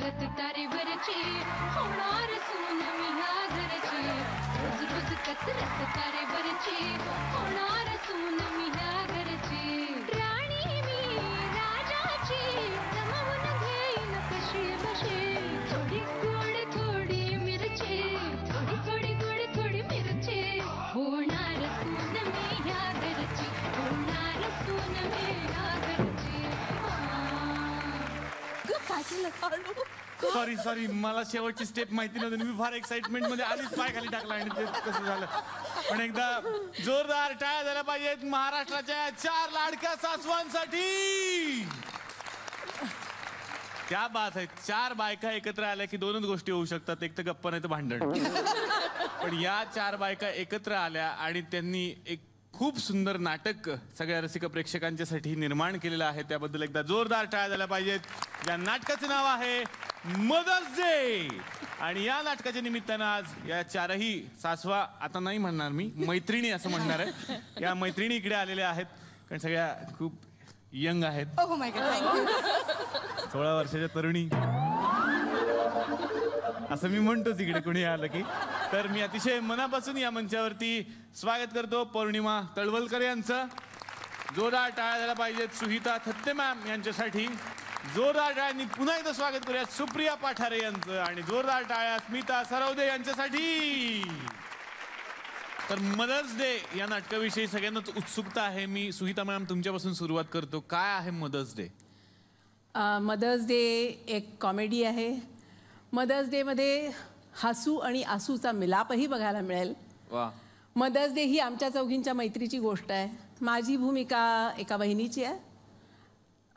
रत तारेवरची होणार सून मी ह्या घरची रोज रोज कसरत तारेवरची होणार सून मी ह्या घरची राणी मी राजाची रमवून घेईन कशी बशी थोडी गोड थोडी मिरची थोडी थोडी गोड थोडी मिरची होणार सून मी ह्या घरची होणार सून मी ह्या घरची सॉरी मला शेवटची स्टेप माहिती नव्हती. मी फार एक्साइटमेंट मध्ये आधीच पाय खाली टाकला आणि ते कसं झालं. पण एकदा जोरदार टाळ्या झाल्या पाहिजेत महाराष्ट्राच्या 4 लाडक्या सासवांसाठी. क्या बात आहे. 4 बायका एकत्र आल्या की 2च गोष्टी होऊ शकतात, एक तर गप्पा नाही तर भांडण. पण या 4 बायका एकत्र आल्या आणि त्यांनी एक खूप सुंदर नाटक सगळ्या रसिक प्रेक्षकांच्यासाठी निर्माण केलेलं आहे. त्याबद्दल एकदा जोरदार टाळ्या झाल्या पाहिजेत. या नाटकाचं नाव आहे मदर्स डे. आणि या नाटकाच्या निमित्तानं आज या 4ही सासवा, आता नाही म्हणणार मी, मैत्रिणी असं म्हणणार आहे, या मैत्रिणी इकडे आलेल्या आहेत. कारण सगळ्या खूप यंग आहेत. 16 वर्षाच्या तरुणी असं मी म्हणतोच इकडे कोणी आलं की. तर मी अतिशय मनापासून या मंचावरती स्वागत करतो पौर्णिमा तळवलकर यांचं. जोरदार टाळ्या झाल्या पाहिजेत सुहिता थत्ते मॅम यांच्यासाठी. जोरदार टाळ्यांनी पुन्हा एकदा स्वागत करूया सुप्रिया पाठारे यांचं. आणि जोरदार टाळ्या स्मिता सरवदे यांच्यासाठी. तर मदर्स डे या नाटकाविषयी सगळ्यांनाच उत्सुकता आहे. मी सुहिता मॅम तुमच्यापासून सुरुवात करतो. काय आहे मदर्स डे? मदर्स डे एक कॉमेडी आहे. मदर्स डे मध्ये हसू आणि आसूचा मिलापही बघायला मिळेल. वा. मदर्स डे ही आमच्या चौघींच्या मैत्रीची गोष्ट आहे. माझी भूमिका एका बहिणीची आहे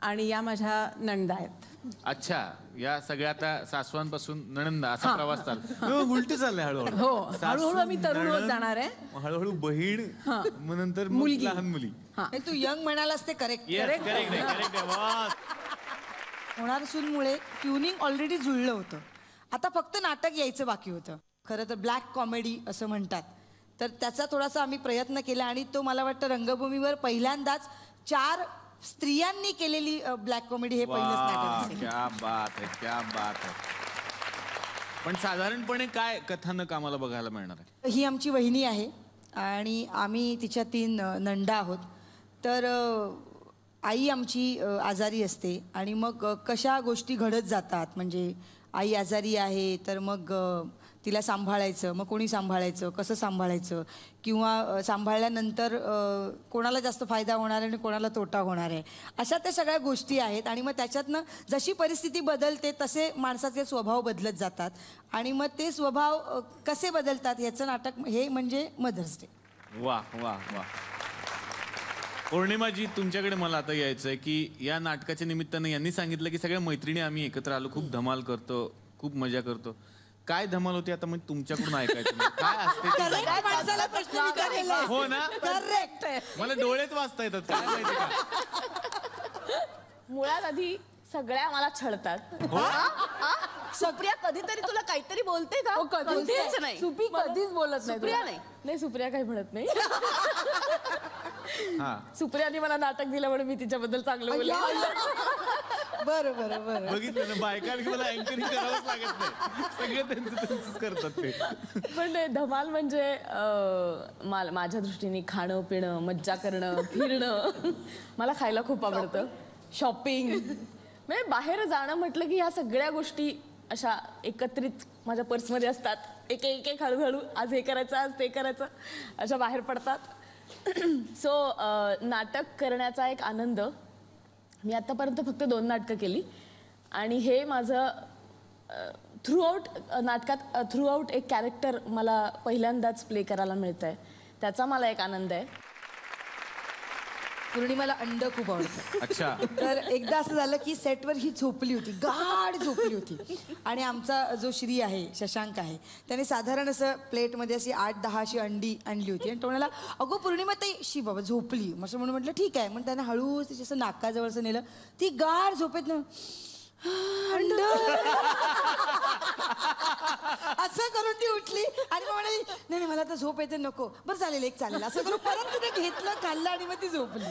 आणि या माझ्या नणंदा आहेत. अच्छा, या सगळ्या आता सासवांपासून नणंदा असा प्रवास चालला. उलट चाललंय हळूहळू. हो, हळूहळू आम्ही तरुण होत जाणार आहे. हळूहळू बहीण, मग नंतर मुलगी, लहान मुली. तू यंग म्हणालास ते करेक्ट होणार सूनमुळे ट्युनिंग ऑलरेडी जुळलं होतं. आता फक्त नाटक यायचं बाकी होतं. खरं तर ब्लॅक कॉमेडी असं म्हणतात, तर त्याचा थोडासा आम्ही प्रयत्न केला आणि तो मला वाटतं रंगभूमीवर पहिल्यांदाच 4 स्त्रियांनी केलेली ब्लॅक कॉमेडी हे पहिलंच नाटक असेल. क्या बात है, क्या बात है. पण साधारणपणे काय कथानक आम्हाला बघायला मिळणार आहे? ही आमची वहिनी आहे आणि आम्ही तिच्या 3 नंदा आहोत. तर आई आमची आजारी असते आणि मग कशा गोष्टी घडत जातात. म्हणजे आई आजारी आहे तर मग तिला सांभाळायचं, मग कोणी सांभाळायचं, कसं सांभाळायचं, किंवा सांभाळल्यानंतर कोणाला जास्त फायदा होणार आहे आणि कोणाला तोटा होणार आहे, अशा त्या सगळ्या गोष्टी आहेत. आणि मग त्याच्यातनं जशी परिस्थिती बदलते तसे माणसाचे स्वभाव बदलत जातात आणि मग ते स्वभाव कसे बदलतात याचं नाटक हे म्हणजे मदर्स डे. वा वा वा. पौर्णिमाजी, तुमच्याकडे मला आता यायचं आहे की या नाटकाच्या निमित्तानं यांनी सांगितलं की सगळ्या मैत्रिणी आम्ही एकत्र आलो, खूप धमाल करतो, खूप मजा करतो. काय धमाल होती आता मग तुमच्याकडून ऐकायचं? काय असते? हो ना, करेक्ट. मला डोळेच वाचता येतात. काय माहिती का, मुळात आधी सगळ्या मला छळतात. सुप्रिया कधीतरी तुला काहीतरी बोलते का? कधीच नाही. सुपी कधीच बोलत नाही. सुप्रिया नाही, सुप्रिया काही म्हणत नाही. सुप्रियाने मला नाटक दिलं म्हणून मी तिच्याबद्दल चांगलं बोलले. बरं बरं बरं. बघितलं ना, बायकांनी मला अँकरिंग करावंच लागत नाही, सगळे त्यांचं करतात ते. पण धमाल म्हणजे माझ्या दृष्टीने खाणं पिणं, मज्जा करणं, फिरणं. मला खायला खूप आवडतं, शॉपिंग, म्हणजे बाहेर जाणं म्हटलं की ह्या सगळ्या गोष्टी अशा एकत्रित माझ्या पर्समध्ये असतात. एक एक हळूहळू आज हे करायचं, आज ते करायचं, अशा बाहेर पडतात. सो नाटक करण्याचा एक आनंद. मी आत्तापर्यंत फक्त 2 नाटकं केली आणि हे माझं थ्रूआउट नाटकात थ्रूआउट एक कॅरेक्टर मला पहिल्यांदाच प्ले करायला मिळतंय, त्याचा मला एक आनंद आहे. पौर्णिमाला अंड खूप आवडतं. अच्छा. तर एकदा असं झालं की सेटवर ही झोपली होती, गाढ झोपली होती. आणि आमचा जो श्री आहे, शशांक आहे, त्याने साधारण असं प्लेटमध्ये अशी 8-10 अशी अंडी आणली होती. आणि तो म्हणाला, अगो पौर्णिमा ताई, शी बाबा झोपली. असं म्हणून म्हटलं ठीक आहे. मग त्याने हळूच तिच्या असं नाकाजवळचं नेलं. ती गाढ झोपेत ना अंड असं करून ती उठली आणि मग म्हणाली, नाही मला तर झोप येते, नको. बरं चालेल, एक चालेल असं करून परत तिने घेतलं, खाल्लं आणि मग ती झोपली.